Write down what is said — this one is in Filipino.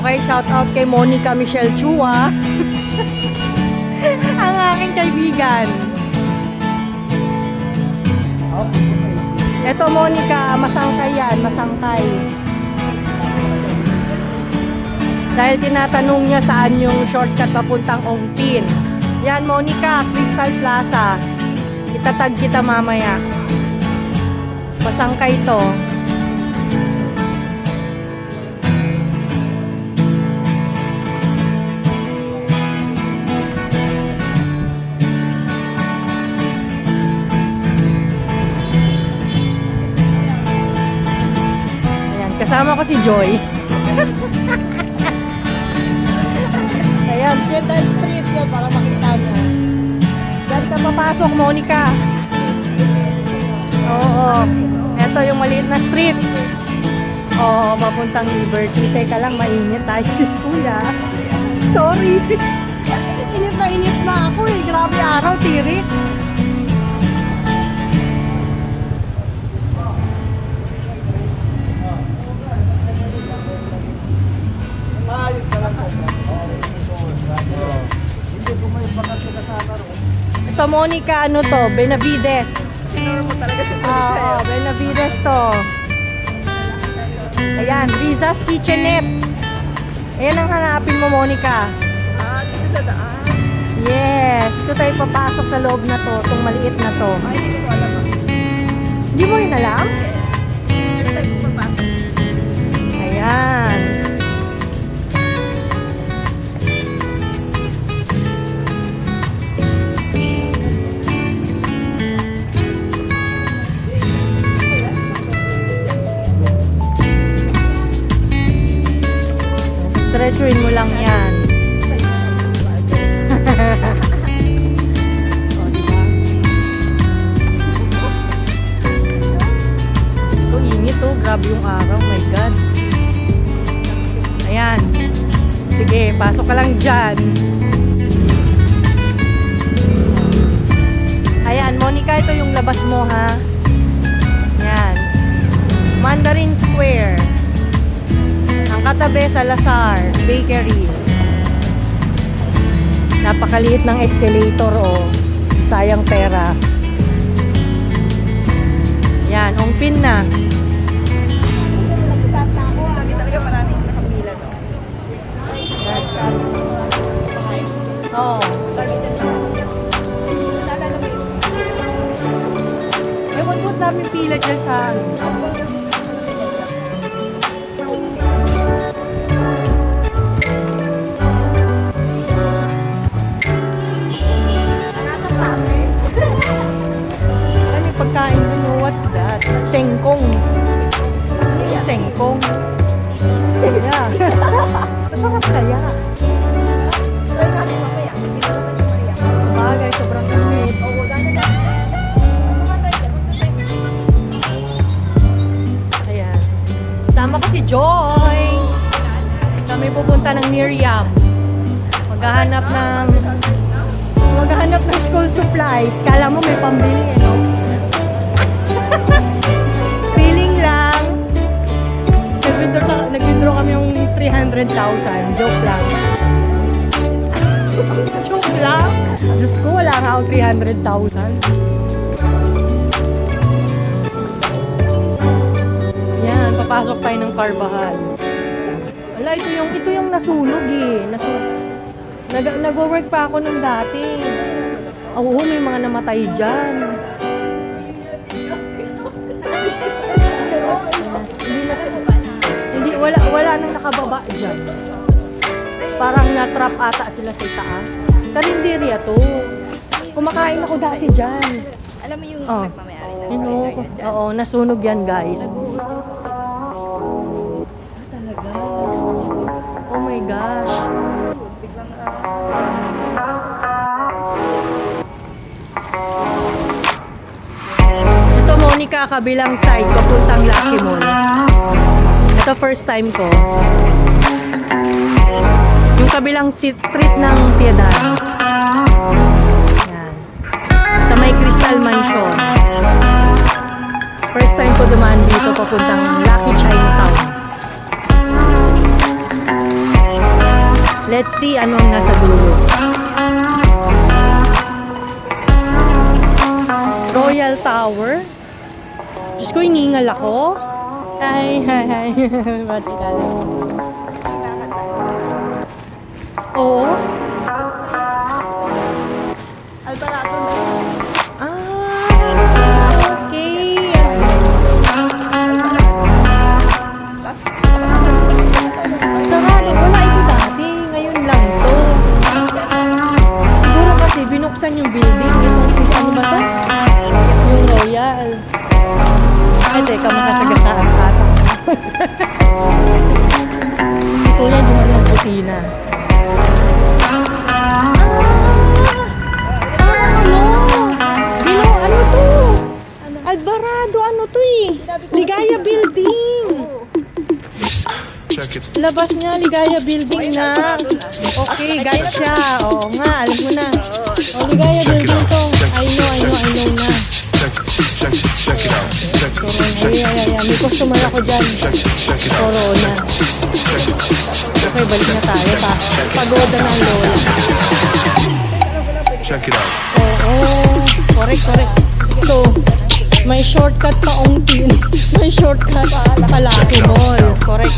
Okay, shout out kay Monica Michelle Chua. Ang aking kaibigan. Ito Monica, masangkay yan, masangkay. Dahil tinatanong niya saan yung shortcut papuntang Ongpin. Yan Monica, Crystal Plaza. Itatag kita mamaya. Masangkay to. Kasama ko si Joy. Ayan, Quintan Street yun para makita niya. Diyan ka papasok, Monica. Oo. Ito yung maliit na street. Oo, papuntang Liberty. Teka lang, mainit. Excuse kuya. Sorry. Init na ako eh. Grabe araw, tirik. Ito Monica, ano to? Benavides. Oo, Benavides to. Ayan, Riza's Kitchenette. Ayan ang hanapin mo, Monica. Dito dadaan. Yes, ito tayo papasok sa loob na to, itong maliit na to. Ay, hindi ko alam. Hindi mo rin alam? Dito tayo pumapasok. Ayan. Stretcherin mo lang yan. O, diba? Ito, init oh. Grabe yung araw. My God. Ayan. Sige, pasok ka lang dyan. Ayan, Monica, ito yung labas mo, ha? Ayan. Mandarin Square. Ang katabi sa Lazar Bakery. Napakaliit ng escalator oh. Sayang pera. Yan, Ongpin na. Nag-start na ako. Hindi talaga maraming nakapila to. Oo. Ewan ko daming pila dyan sa pagkain ko, what's that? Sengkong. Sengkong. Yeah. Masarap kaya. Try natin mamaya. Hindi na naman si Maria. Bagay, sobrang init. Oo, gano'n na. Ayan. Sama ko si Joy. Kami pupunta ng Miriam. Maghahanap ng school supplies. Kala mo may pambili, no? Feeling lang. Nag-withdraw kami yung 300,000. Joke lang. Joke lang. Diyos ko, wala nga akong 300,000. Yan, papasok tayo ng Carvajal. Wala, ito yung nasunog eh. Nag-work pa ako nung dati. Oo, may mga namatay dyan. Wala nang nakababa dyan. Parang na-trap ata sila sa taas. Karinderya to. Kumakain ako dati dyan. Alam mo yung Oh. nagmamayari na Ano? dyan. Oo, nasunog yan guys. Talaga? Oh my gosh. Biglang Ito Monica, kabilang side, papuntang Lucky Mall. Ito first time ko. Yung kabilang street ng Piedad. Yan. Sa may Crystal Mansion. First time ko dumaan dito papuntang Lucky Chinatown. Let's see anong nasa dulo. Royal Tower. Diyos ko, iningal ako. Hi. Ba't ikala? Oo. Alvarado na. Okay. Sarado. Wala ito dati. Ngayon lang to. Siguro kasi binuksan yung building. Itong ano ba to? Yung Royal. Ay, teka, masasagasaan ka. Kuya, di mo yung kusina. Ano to? Alvarado, ano to eh? Ligaya Building. Check it. Labas niya, Ligaya Building na. Okay, guys siya. Oo nga, alam mo na. O, Ligaya Building to. I know na. Check it out. Ay. May customer ako dyan. Corona. Okay, balik na tayo. Pagoda ng lola. Check it out. Oo. Correct. So, may shortcut pa ongtin. May shortcut pa Lucky Mall. Correct.